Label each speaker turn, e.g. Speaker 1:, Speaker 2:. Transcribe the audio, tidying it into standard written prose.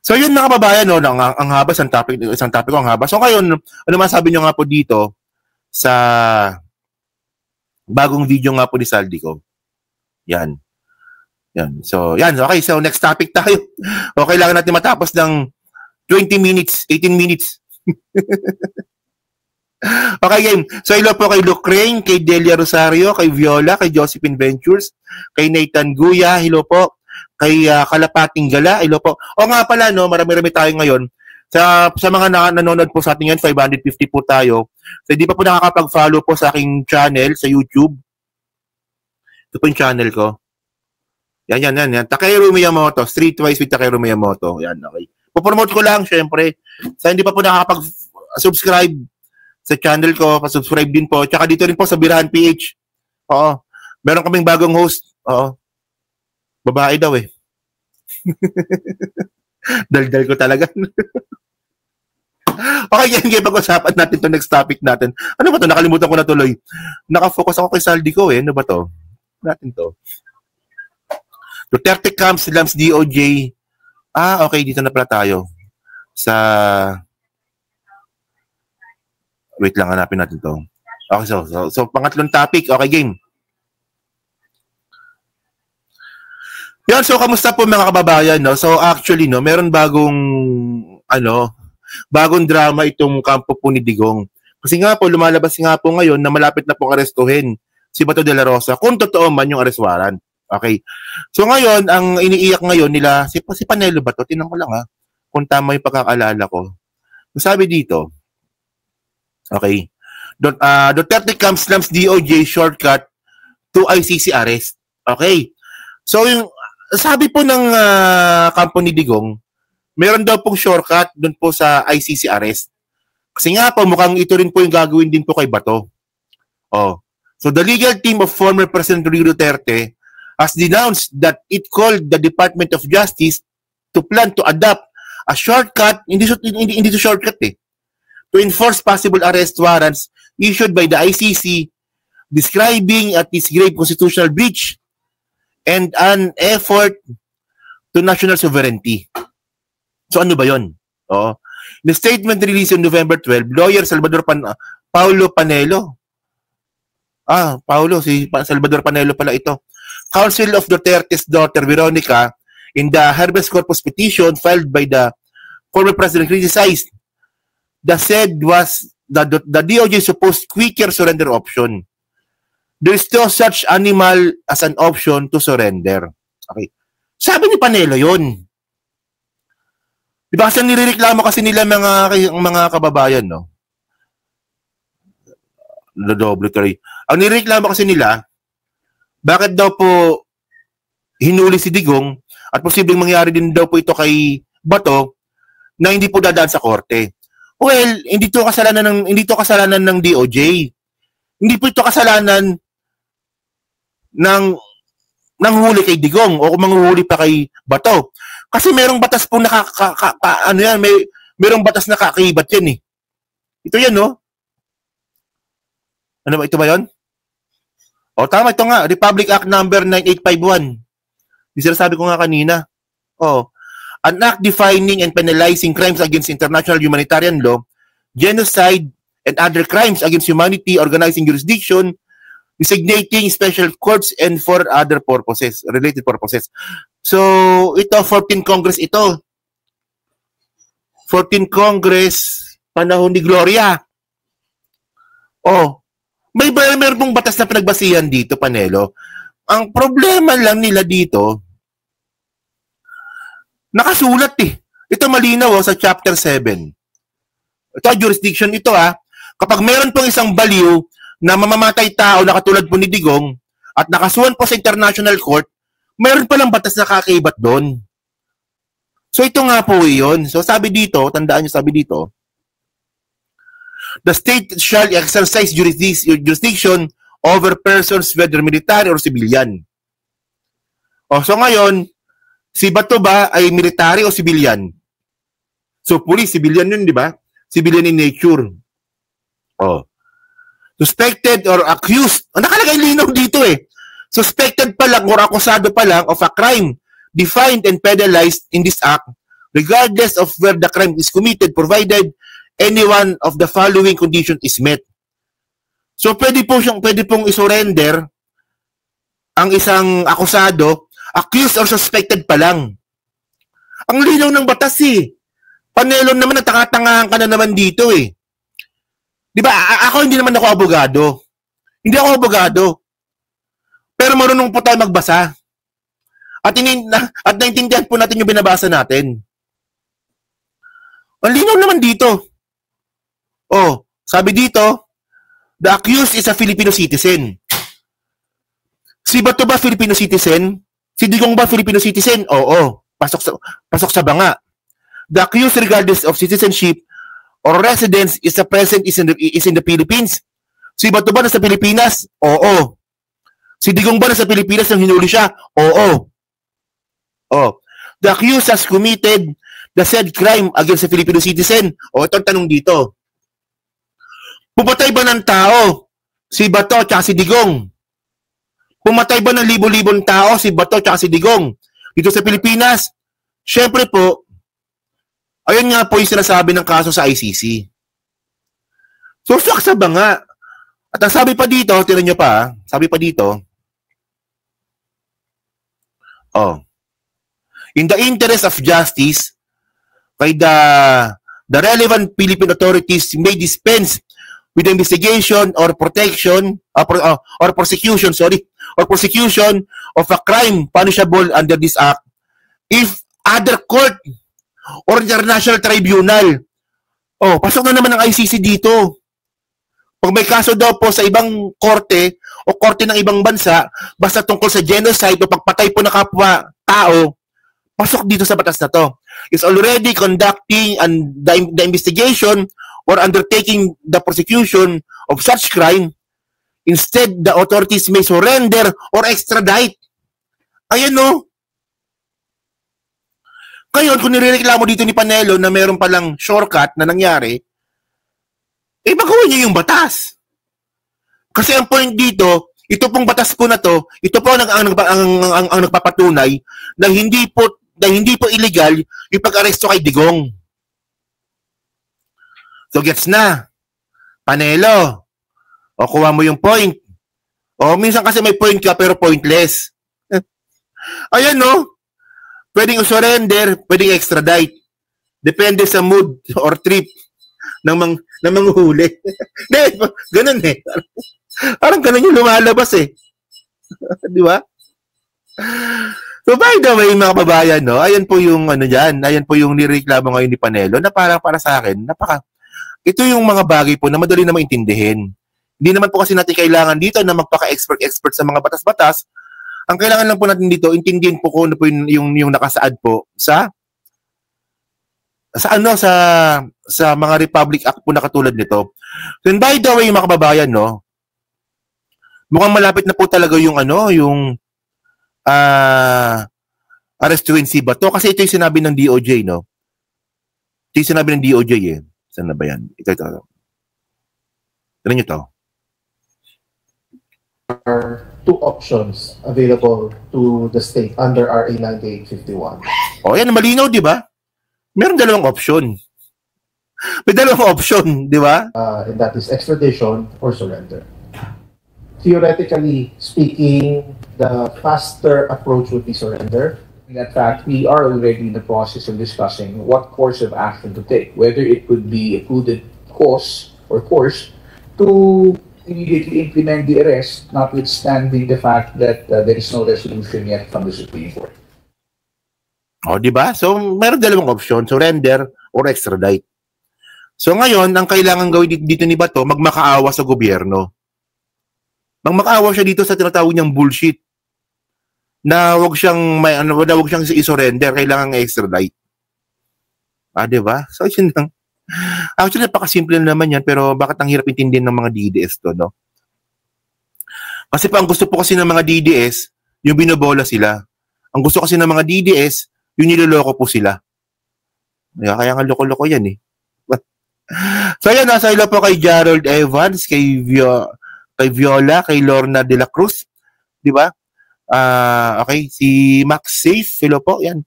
Speaker 1: So yun mga kababayan, no, ang haba, isang topic ang haba. So ngayon, ano masabi nyo nga po dito sa bagong video nga po ni Saldico? Yan. Yan. So, yan. Okay, so next topic tayo. Okay, kailangan natin matapos ng 20 minutes, 18 minutes. Okay, game. So, hello po kay Lucraine, kay Delia Rosario, kay Viola, kay Josephine Ventures, kay Nathan Guya, hello po. Kay Kalapating Gala, hello po. O nga pala, no, marami-rami tayo ngayon. Sa mga nanonood po sa atin ngayon, 550 po tayo. So, hindi pa po nakakapag-follow po sa aking channel sa YouTube. Ito po yung channel ko. Yan. Takeru Miyamoto. Streetwise with Takeru Miyamoto. Yan, okay. Pupromote ko lang, syempre. Sa hindi pa po nakakapag-subscribe sa channel ko, pa-subscribe din po. Tsaka dito rin po sa Birahan PH. Oo. Meron kaming bagong host. Oo. Babae daw eh. Daldal ko talaga. Okay, yan. Pag-usapan natin to next topic natin. Ano ba to? Nakalimutan ko na tuloy. Nakafocus ako kay Saldico eh. Ano ba to? Natin to. Duterte camps, slams DOJ. Okay, dito na pala tayo. Wait lang, hanapin natin to. Okay, so pangatlong topic. Okay, game. Yan, so kamusta po mga kababayan, no? So actually, no, meron bagong drama itong kampo po ni Digong. Kasi nga po, lumalabas nga po ngayon na malapit na pong arestuhin si Bato de la Rosa, kung totoo man yung arrest warrant. Okay. So ngayon, ang iniiyak ngayon nila, si Panelo ba to? Tingnan ko lang kung tama yung pagkakaalala ko. Sabi dito, okay, Duterte camps slams DOJ shortcut to ICC arrest. Okay. So yung sabi po ng kampo ni Digong, meron daw pong shortcut doon po sa ICC arrest. Kasi nga po, mukhang ito rin po yung gagawin din po kay Bato. So the legal team of former President Rodrigo Duterte has denounced that it called the Department of Justice to plan to adopt a shortcut, hindi to shortcut to enforce possible arrest warrants issued by the ICC describing at this grave constitutional breach and an effort to national sovereignty. So ano ba yun? In the statement released on November 12, lawyer Paulo Panelo. Si Salvador Panelo pala ito. Counsel of Duterte's daughter, Veronica, in the habeas corpus petition filed by the former president, criticized the said was the DOJ supposed quicker surrender option. There is no such animal as an option to surrender. Okay. Sabi ni Panelo yun. Diba kasi nirereklamo kasi nila mga kababayan, no? Ang nirereklamo kasi nila, bakit daw po hinuli si Digong at posibleng mangyari din daw po ito kay Bato na hindi po dadaan sa korte. Well, hindi to kasalanan ng DOJ. Hindi po ito kasalanan ng huli kay Digong o kung manghuhuli pa kay Bato. Kasi merong batas po merong batas na kaakibat yan eh. Ito yan, no? Ano ba, ito ba yun? Tama, ito nga. Republic Act number 9851. Yung sinasabi ko nga kanina. An act defining and penalizing crimes against international humanitarian law, genocide, and other crimes against humanity, organizing jurisdiction, designating special courts, and for other purposes, related purposes. So, ito, 14th Congress ito. 14th Congress, panahon ni Gloria. Meron pong batas na pinagbasihan dito, Panelo. Ang problema lang nila dito, nakasulat Ito malinaw sa Chapter 7. Ito, jurisdiction ito Kapag meron pong isang baliw na mamamatay tao na katulad po ni Digong at nakasuhan po sa International Court, meron palang batas na kaakibat doon. So ito nga po yun. So sabi dito, tandaan nyo sabi dito, the state shall exercise jurisdiction over persons whether military or civilian. So ngayon, si Bato ba ay military o civilian? So police, civilian yun, di ba? Civilian in nature. Suspected or accused. Nakalagay linaw dito Suspected pa lang or akusado pa lang of a crime defined and penalized in this act regardless of where the crime is committed, provided any one of the following condition is met. So pwede pong isurrender ang isang akusado, accused or suspected pa lang. Ang linaw ng batas eh. Panelon naman, natanga-tangahan ka na naman dito eh. Di ba? Ako hindi naman ako abogado. Hindi ako abogado. Pero marunong po tayo magbasa. At naintindihan po natin yung binabasa natin. Ang linaw naman dito. Oh, sabi dito, the accused is a Filipino citizen. Si Bato ba Filipino citizen? Si Digong ba Filipino citizen? Oo. Pasok sa banga. The accused regardless of citizenship or residence is in the Philippines. Si Bato ba nasa Pilipinas? Oo. Si Digong ba nasa Pilipinas nang hinuli siya? Oo. Oh. The accused has committed the said crime against a Filipino citizen. O, ito ang tanong dito. Pumatay ba ng tao si Bato at si Digong? Pumatay ba ng libo-libong tao si Bato at si Digong dito sa Pilipinas? Siyempre po, ayun nga po yung sinasabi ng kaso sa ICC. So, saksa ba nga? At ang sabi pa dito, tinan nyo pa, sabi pa dito, in the interest of justice, by the relevant Philippine authorities may dispense with the investigation or protection or prosecution of a crime punishable under this act if other court or international tribunal. Pasok na naman ang ICC dito. Pag may kaso daw po sa ibang korte o korte ng ibang bansa, basta tungkol sa genocide o pagpatay po ng kapwa tao, pasok dito sa batas na to. Is already conducting the investigation or undertaking the prosecution of such crime. Instead, the authorities may surrender or extradite. Ayan no. Ngayon, kung nirereklamo dito ni Panelo na meron palang shortcut na nangyari, magawa niyo yung batas. Kasi ang point dito, ito pong batas po na to, ito po ang nagpapatunay na hindi po illegal yung pag-aresto kay Digong. So gets na. Panelo. Kuha mo yung point. Minsan kasi may point ka pero pointless. Ayan no. Pwedeng surrender, pwedeng extradite. Depende sa mood or trip ng manguhuli. Ganun eh. Parang ganun yung lumalabas eh. Di ba? So by the way, mga kababayan, no, ayan po yung ayan po yung nireklamo ngayon ni Panelo na para sa akin, ito yung mga bagay po na madali na maintindihin. Hindi naman po kasi natin kailangan dito na magpaka-expert sa mga batas-batas. Ang kailangan lang po natin dito, intindihin po kung ano po yung nakasaad po sa mga Republic Act po na katulad nito. And by the way, mga kababayan, no, mukhang malapit na po talaga yung arrestuin si Bato kasi ito yung sinabi ng DOJ, no? Ito yung sinabi ng DOJ eh. Saan na ba yan? Ito. Tignan nyo to.
Speaker 2: There are two options available to the state under RA 9851.
Speaker 1: Yan, malinaw, di ba? Meron dalawang option. May dalawang option, di ba?
Speaker 2: And that is extradition or surrender. Theoretically speaking, the faster approach would be surrender.
Speaker 3: In fact, we are already in the process of discussing what course of action to take, whether it could be a prudent course to immediately implement the arrest, notwithstanding the fact that there is no resolution yet from the Supreme Court.
Speaker 1: Di ba? So, meron dalawang option, surrender or extradite. So, ngayon, ang kailangan gawin dito ni Bato, magmakaawa sa gobyerno. Magmakaawa siya dito sa tinatawag niyang bullshit na wag siyang i-surrender, kailangan extradite. Di ba? So, yun lang. Actually, napakasimple naman yan, pero bakit ang hirap intindihin ng mga DDS to, no? Kasi pa ang gusto po kasi ng mga DDS, yung binobola sila. Ang gusto kasi ng mga DDS, yung niloloko po sila. Kaya nga loko-loko yan eh. So yan, nasa ilo po kay Gerald Evans, kay Viola, kay Lorna de la Cruz. Di ba? Okay, si Max Safe, hello po, yan.